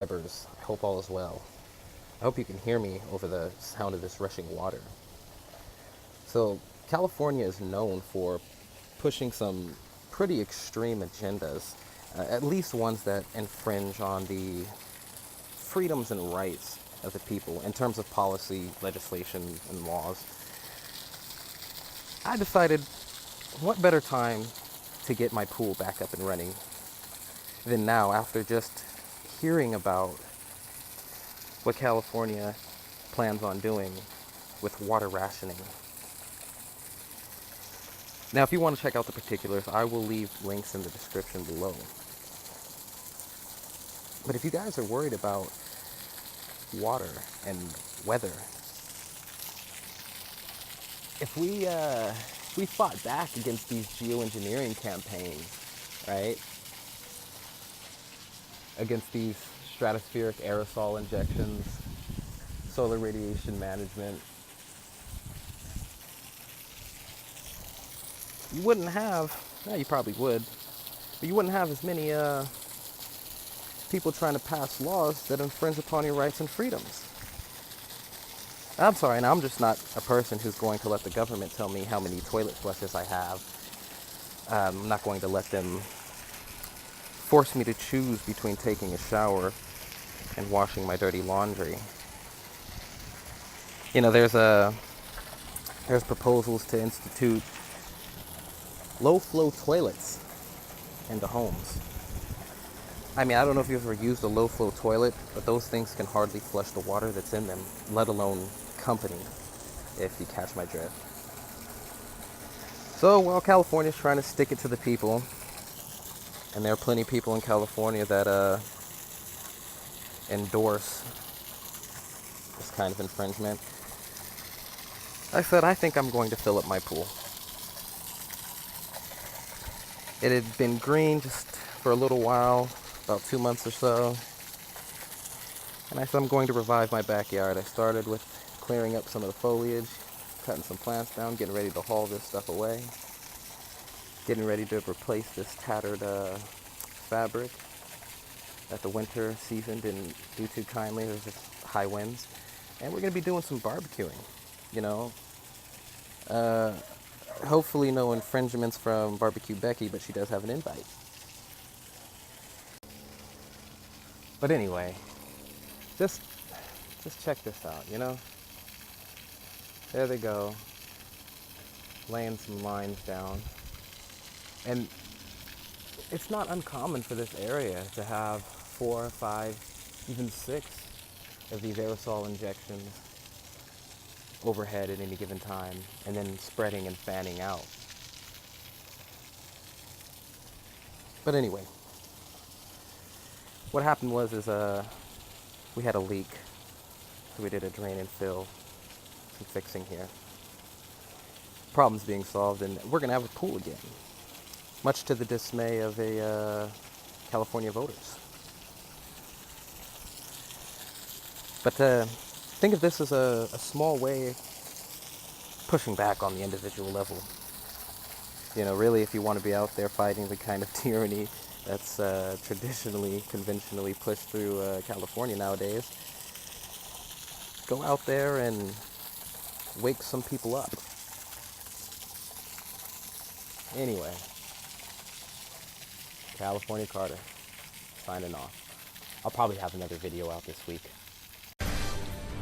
Subscribers. I hope all is well. I hope you can hear me over the sound of this rushing water. So, California is known for pushing some pretty extreme agendas, at least ones that infringe on the freedoms and rights of the people in terms of policy, legislation, and laws. I decided what better time to get my pool back up and running than now after just hearing about what California plans on doing with water rationing. Now, if you want to check out the particulars, I will leave links in the description below. But if you guys are worried about water and weather, if we fought back against these geoengineering campaigns, right? Against these stratospheric aerosol injections, solar radiation management, you wouldn't have, you probably would, but you wouldn't have as many people trying to pass laws that infringe upon your rights and freedoms. I'm sorry, and I'm just not a person who's going to let the government tell me how many toilet flushes I have. I'm not going to let them force me to choose between taking a shower and washing my dirty laundry. You know, there's proposals to institute low-flow toilets into homes. I mean, I don't know if you've ever used a low-flow toilet, but those things can hardly flush the water that's in them, let alone company, if you catch my drift. So, while California's trying to stick it to the people, and there are plenty of people in California that endorse this kind of infringement, I said, I think I'm going to fill up my pool. It had been green just for a little while, about 2 months or so, and I said I'm going to revive my backyard. I started with clearing up some of the foliage, cutting some plants down, getting ready to haul this stuff away, getting ready to replace this tattered fabric that the winter season didn't do too kindly. There's just high winds, and we're going to be doing some barbecuing, you know. Hopefully no infringements from Barbecue Becky, but she does have an invite. But anyway, just check this out, you know? There they go, laying some lines down. And it's not uncommon for this area to have 4, 5, even 6 of these aerosol injections overhead at any given time, and then spreading and fanning out. But anyway, what happened was we had a leak, so we did a drain and fill, some fixing here. Problem's being solved, and we're gonna have a pool again, much to the dismay of California voters. But think of this as a small way pushing back on the individual level. You know, really, if you want to be out there fighting the kind of tyranny that's traditionally, conventionally pushed through California nowadays, go out there and wake some people up. Anyway, California Carter, signing off. I'll probably have another video out this week.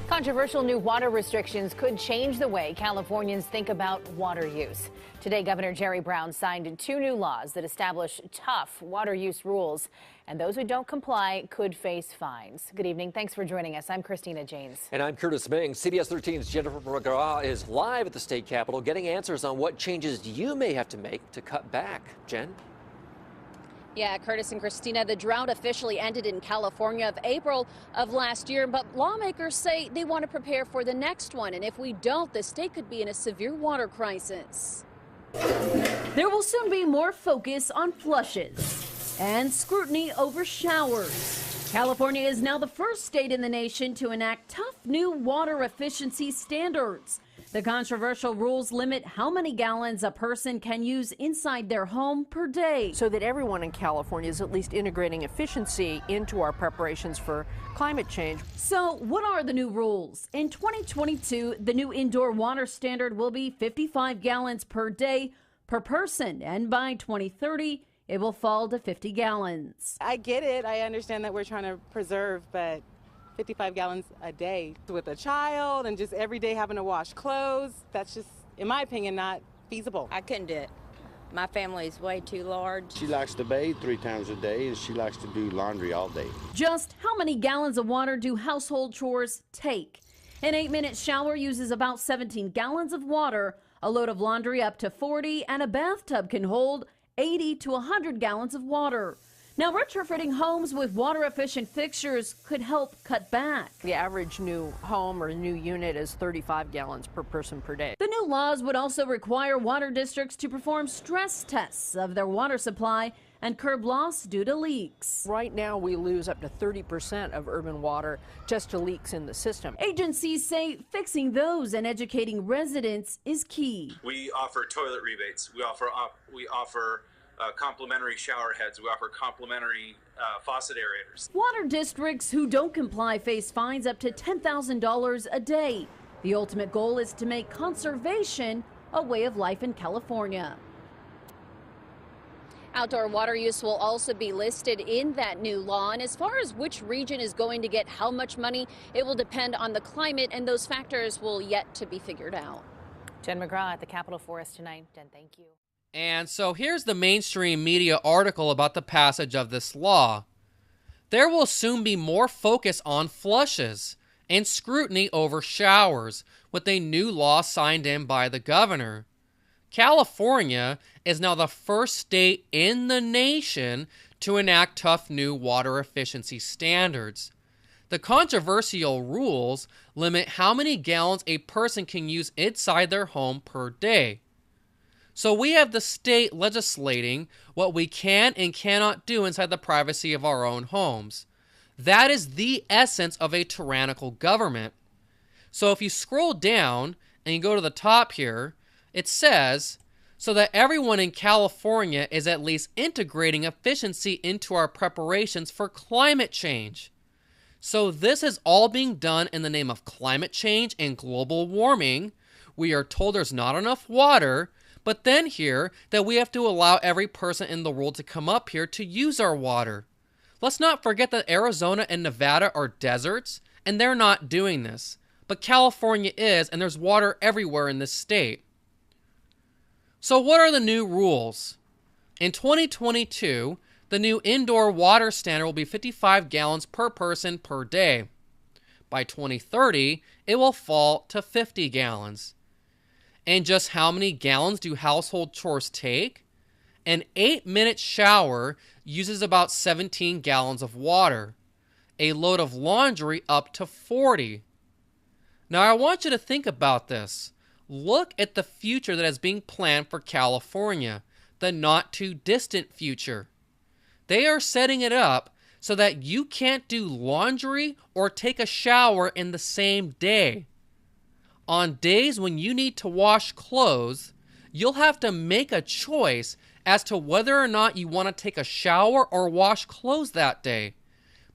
Controversial new water restrictions could change the way Californians think about water use. Today, Governor Jerry Brown signed 2 new laws that establish tough water use rules, and those who don't comply could face fines. Good evening. Thanks for joining us. I'm Christina Janes. And I'm Curtis Ming. CBS 13's Jennifer McGraw is live at the state capitol getting answers on what changes you may have to make to cut back. Jen? Yeah, Curtis and Christina, the drought officially ended in California of April of last year, but lawmakers say they want to prepare for the next one. And if we don't, the state could be in a severe water crisis. There will soon be more focus on flushes and scrutiny over showers. California is now the first state in the nation to enact tough new water efficiency standards. The controversial rules limit how many gallons a person can use inside their home per day. So that everyone in California is at least integrating efficiency into our preparations for climate change. So what are the new rules? In 2022, the new indoor water standard will be 55 gallons per day per person, and by 2030, it will fall to 50 gallons. I get it. I understand that we're trying to preserve, but 55 gallons a day with a child and just every day having to wash clothes, that's just, in my opinion, not feasible. I couldn't do it. My family is way too large. She likes to bathe 3 times a day, and she likes to do laundry all day. Just how many gallons of water do household chores take? An 8-minute shower uses about 17 gallons of water, a load of laundry up to 40, and a bathtub can hold 80 to 100 gallons of water. Now, retrofitting homes with water-efficient fixtures could help cut back. The average new home or new unit is 35 gallons per person per day. The new laws would also require water districts to perform stress tests of their water supply and curb loss due to leaks. Right now, we lose up to 30% of urban water just to leaks in the system. Agencies say fixing those and educating residents is key. We offer toilet rebates. We offer complimentary shower heads. We offer complimentary faucet aerators. Water districts who don't comply face fines up to $10,000 a day. The ultimate goal is to make conservation a way of life in California. Outdoor water use will also be listed in that new law. And as far as which region is going to get how much money, it will depend on the climate, and those factors will yet to be figured out. Jen McGraw at the Capitol for us tonight. Jen, thank you. And so here's the mainstream media article about the passage of this law. There will soon be more focus on flushes and scrutiny over showers with a new law signed in by the governor. California is now the first state in the nation to enact tough new water efficiency standards. The controversial rules limit how many gallons a person can use inside their home per day. So we have the state legislating what we can and cannot do inside the privacy of our own homes. That is the essence of a tyrannical government. So if you scroll down and you go to the top here, it says, so that everyone in California is at least integrating efficiency into our preparations for climate change. So this is all being done in the name of climate change and global warming. We are told there's not enough water, but then here that we have to allow every person in the world to come up here to use our water. Let's not forget that Arizona and Nevada are deserts, and they're not doing this. But California is, and there's water everywhere in this state. So what are the new rules? In 2022, the new indoor water standard will be 55 gallons per person per day. By 2030, it will fall to 50 gallons. And just how many gallons do household chores take? An 8-minute shower uses about 17 gallons of water. A load of laundry up to 40. Now I want you to think about this. Look at the future that is being planned for California, the not too distant future. They are setting it up so that you can't do laundry or take a shower in the same day. On days when you need to wash clothes, you'll have to make a choice as to whether or not you want to take a shower or wash clothes that day.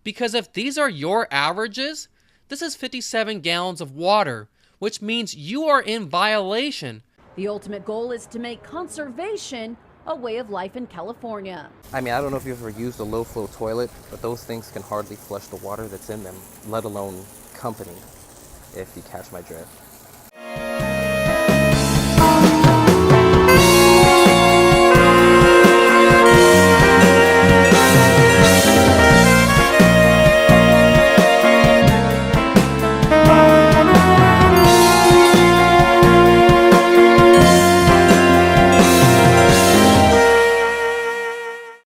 Because if these are your averages, this is 57 gallons of water, which means you are in violation. The ultimate goal is to make conservation a way of life in California. I mean, I don't know if you've ever used a low-flow toilet, but those things can hardly flush the water that's in them, let alone company, if you catch my drift.